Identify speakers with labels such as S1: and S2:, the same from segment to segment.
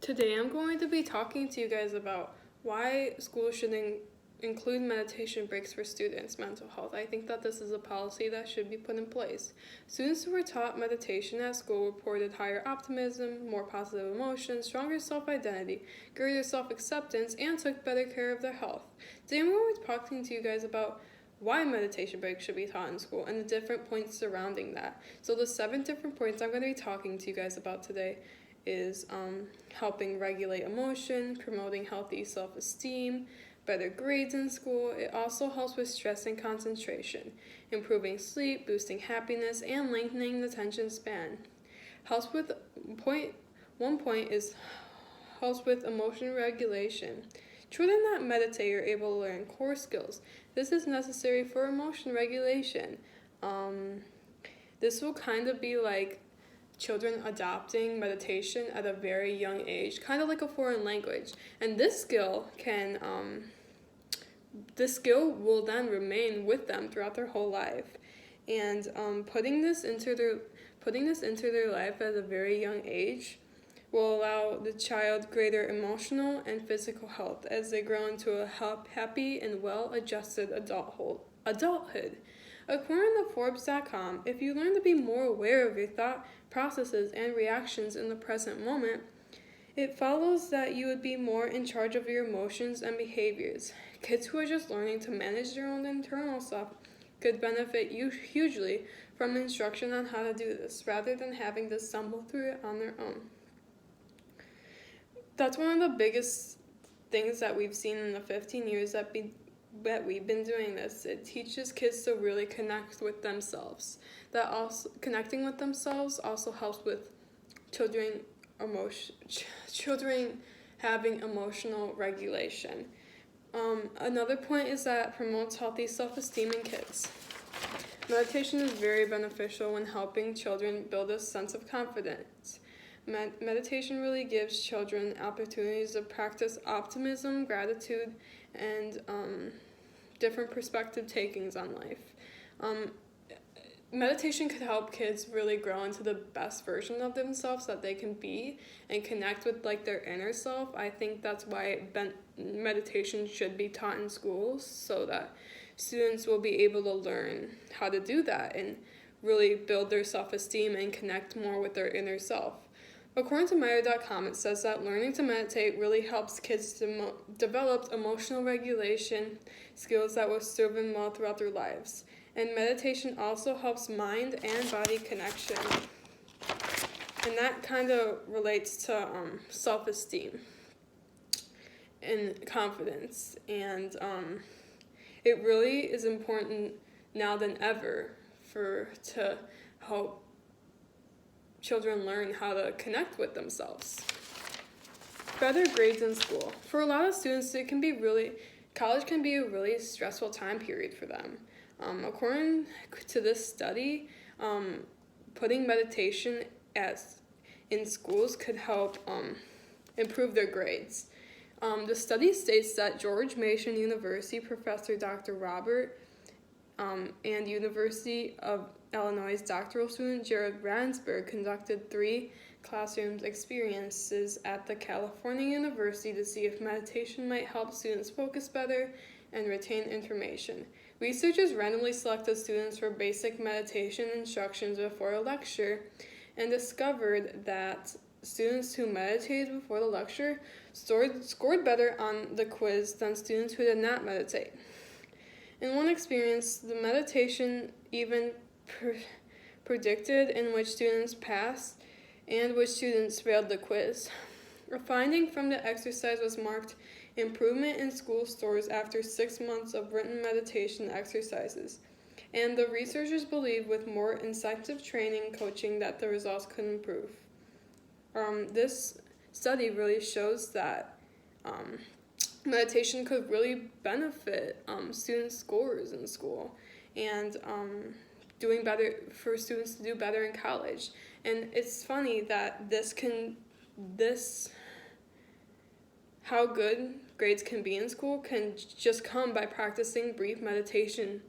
S1: Today I'm going to be talking to you guys about why schools should include meditation breaks for students' mental health. I think that this is a policy that should be put in place. Students who were taught meditation at school reported higher optimism, more positive emotions, stronger self-identity, greater self-acceptance, and took better care of their health. Today I'm going to be talking to you guys about why meditation breaks should be taught in school and the different points surrounding that. So the 7 different points I'm going to be talking to you guys about today is helping regulate emotion, promoting healthy self-esteem, better grades in school. It also helps with stress and concentration, improving sleep, boosting happiness, and lengthening the attention span. Helps with helps with emotion regulation. Children that meditate are able to learn core skills. This is necessary for emotion regulation. This will kind of be like children adopting meditation at a very young age, kind of like a foreign language. And this skill will then remain with them throughout their whole life. And putting this into their life at a very young age will allow the child greater emotional and physical health as they grow into a happy and well-adjusted adulthood. According to Forbes.com, if you learn to be more aware of your thought processes and reactions in the present moment, it follows that you would be more in charge of your emotions and behaviors. Kids who are just learning to manage their own internal stuff could benefit hugely from instruction on how to do this, rather than having to stumble through it on their own. That's one of the biggest things that we've seen in the 15 years that we've been doing this. It teaches kids to really connect with themselves. Connecting with themselves also helps with children having emotional regulation. Another point is that it promotes healthy self-esteem in kids. Meditation is very beneficial when helping children build a sense of confidence. Meditation really gives children opportunities to practice optimism, gratitude, and different perspective takings on life. Meditation could help kids really grow into the best version of themselves that they can be and connect with their inner self. I think that's why meditation should be taught in schools, so that students will be able to learn how to do that and really build their self-esteem and connect more with their inner self. According to Meyer.com, it says that learning to meditate really helps kids to develop emotional regulation skills that will serve them well throughout their lives. And meditation also helps mind and body connection. And that kind of relates to self-esteem and confidence. And it really is important now than ever to help children learn how to connect with themselves. Better grades in school. For a lot of students, college can be a really stressful time period for them. According to this study, putting meditation in schools could help improve their grades. The study states that George Mason University professor Dr. Robert and University of Illinois doctoral student Jared Ransberg conducted 3 classroom experiences at the California University to see if meditation might help students focus better and retain information. Researchers randomly selected students for basic meditation instructions before a lecture and discovered that students who meditated before the lecture scored better on the quiz than students who did not meditate. In one experience, the meditation even predicted in which students passed and which students failed the quiz. A finding from the exercise was marked improvement in school scores after 6 months of written meditation exercises, and the researchers believe with more intensive training and coaching that the results could improve. This study really shows that meditation could really benefit students' scores in school and doing better for students to do better in college. And it's funny that how good grades can be in school can just come by practicing brief meditation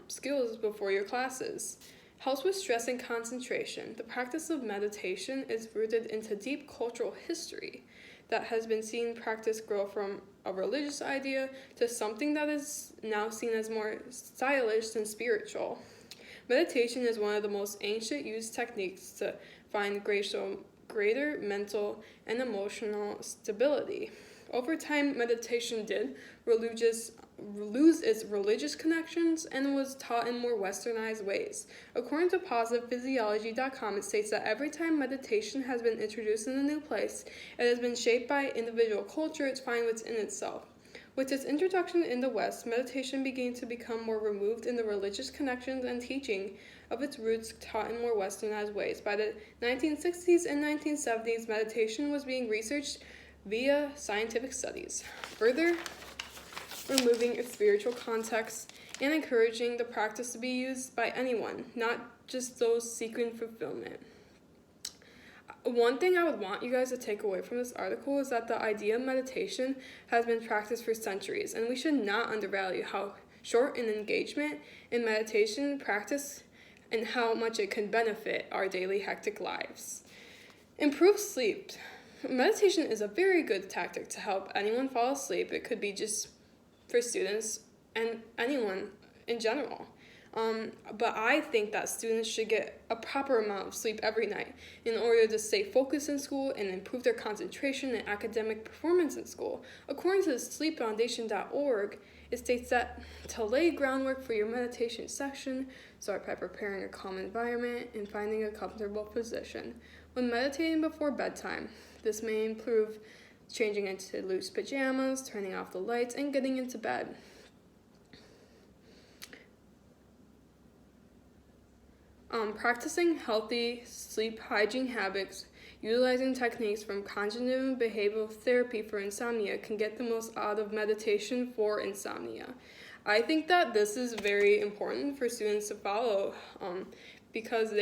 S1: skills before your classes. Helps with stress and concentration. The practice of meditation is rooted into deep cultural history that has been seen practice grow from a religious idea to something that is now seen as more stylish than spiritual. Meditation is one of the most ancient used techniques to find greater mental and emotional stability. Over time, meditation did lose its religious connections and was taught in more westernized ways. According to PositivePhysiology.com, it states that every time meditation has been introduced in a new place, it has been shaped by individual culture to find what's in itself. With its introduction in the West, meditation began to become more removed in the religious connections and teaching of its roots taught in more westernized ways. By the 1960s and 1970s, meditation was being researched via scientific studies, further removing its spiritual context and encouraging the practice to be used by anyone, not just those seeking fulfillment. One thing I would want you guys to take away from this article is that the idea of meditation has been practiced for centuries, and we should not undervalue how short an engagement in meditation practice and how much it can benefit our daily hectic lives. Improve sleep. Meditation is a very good tactic to help anyone fall asleep. It could be just for students and anyone in general. But I think that students should get a proper amount of sleep every night in order to stay focused in school and improve their concentration and academic performance in school. According to sleepfoundation.org, it states that to lay groundwork for your meditation session, start by preparing a calm environment and finding a comfortable position. When meditating before bedtime, this may include changing into loose pajamas, turning off the lights, and getting into bed. Practicing healthy sleep hygiene habits, utilizing techniques from cognitive behavioral therapy for insomnia can get the most out of meditation for insomnia. I think that this is very important for students to follow because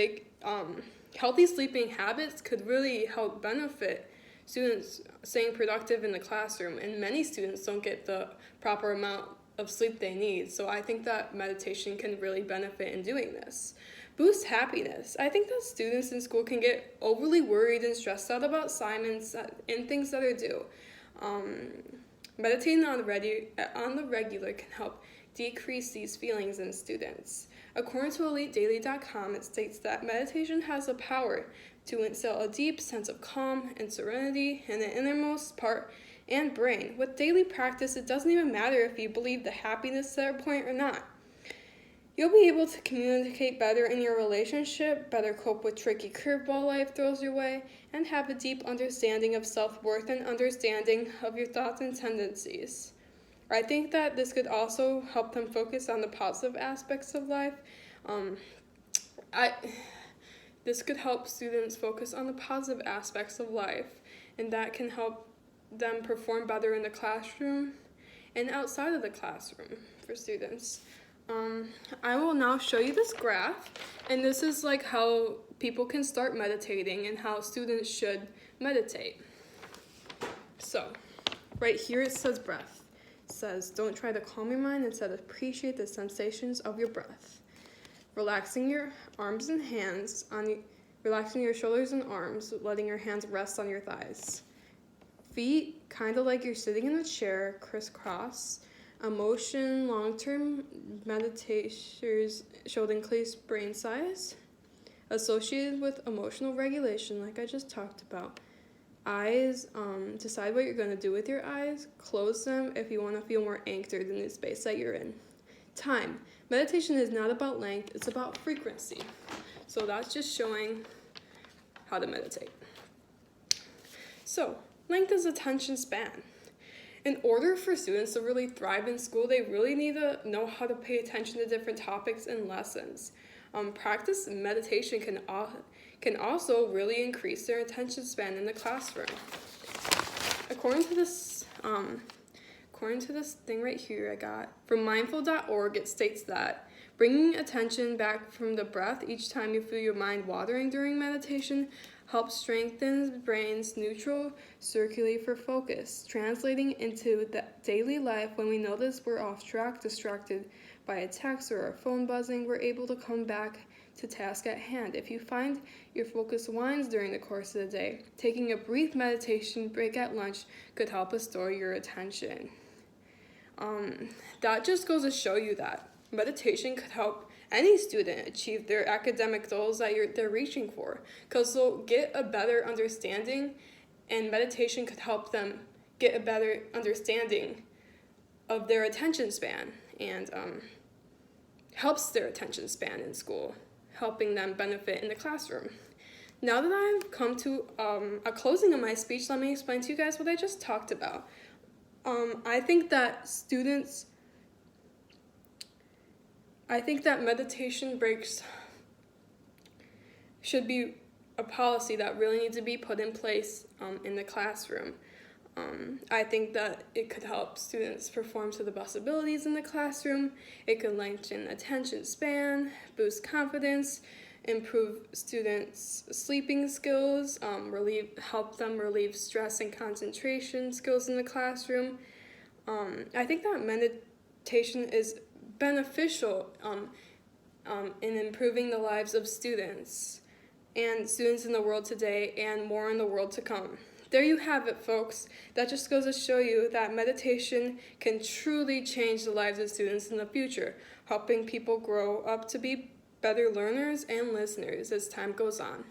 S1: healthy sleeping habits could really help benefit students staying productive in the classroom, and many students don't get the proper amount of sleep they need. So I think that meditation can really benefit in doing this. Boost happiness. I think that students in school can get overly worried and stressed out about assignments and things that are due. Meditating on the regular can help decrease these feelings in students. According to EliteDaily.com, it states that meditation has the power to instill a deep sense of calm and serenity in the innermost part and brain. With daily practice, it doesn't even matter if you believe the happiness center point or not. You'll be able to communicate better in your relationship, better cope with tricky curveball life throws your way, and have a deep understanding of self-worth and understanding of your thoughts and tendencies. I think that this could also help them focus on the positive aspects of life. This could help students focus on the positive aspects of life, and that can help them perform better in the classroom and outside of the classroom for students. I will now show you this graph, and this is like how people can start meditating and how students should meditate. So, right here it says breath. It says, don't try to calm your mind, instead appreciate the sensations of your breath. Relaxing your arms and hands, relaxing your shoulders and arms, letting your hands rest on your thighs. Feet, kind of like you're sitting in a chair, crisscross. Emotion, long-term meditators showed increased brain size, associated with emotional regulation, like I just talked about. Eyes, decide what you're going to do with your eyes. Close them if you want to feel more anchored in the space that you're in. Time. Meditation is not about length, it's about frequency. So that's just showing how to meditate. So, length is attention span. In order for students to really thrive in school, they really need to know how to pay attention to different topics and lessons. Practice meditation can also really increase their attention span in the classroom. According to this thing right here I got from mindful.org, it states that bringing attention back from the breath each time you feel your mind wandering during meditation helps strengthen the brain's neutral circuitry for focus, translating into the daily life. When we notice we're off track, distracted by a text or our phone buzzing, we're able to come back to task at hand. If you find your focus winds during the course of the day, taking a brief meditation break at lunch could help restore your attention. That just goes to show you that meditation could help any student achieve their academic goals that they're reaching for, because they'll get a better understanding, and meditation could help them get a better understanding of their attention span, and helps their attention span in school, helping them benefit in the classroom. Now that I've come to a closing of my speech, let me explain to you guys what I just talked about. I think that meditation breaks should be a policy that really needs to be put in place in the classroom. I think that it could help students perform to the best abilities in the classroom. It could lengthen attention span, boost confidence, improve students' sleeping skills, help them relieve stress and concentration skills in the classroom. I think that meditation is beneficial in improving the lives of students and students in the world today and more in the world to come. There you have it, folks. That just goes to show you that meditation can truly change the lives of students in the future, helping people grow up to be better learners and listeners as time goes on.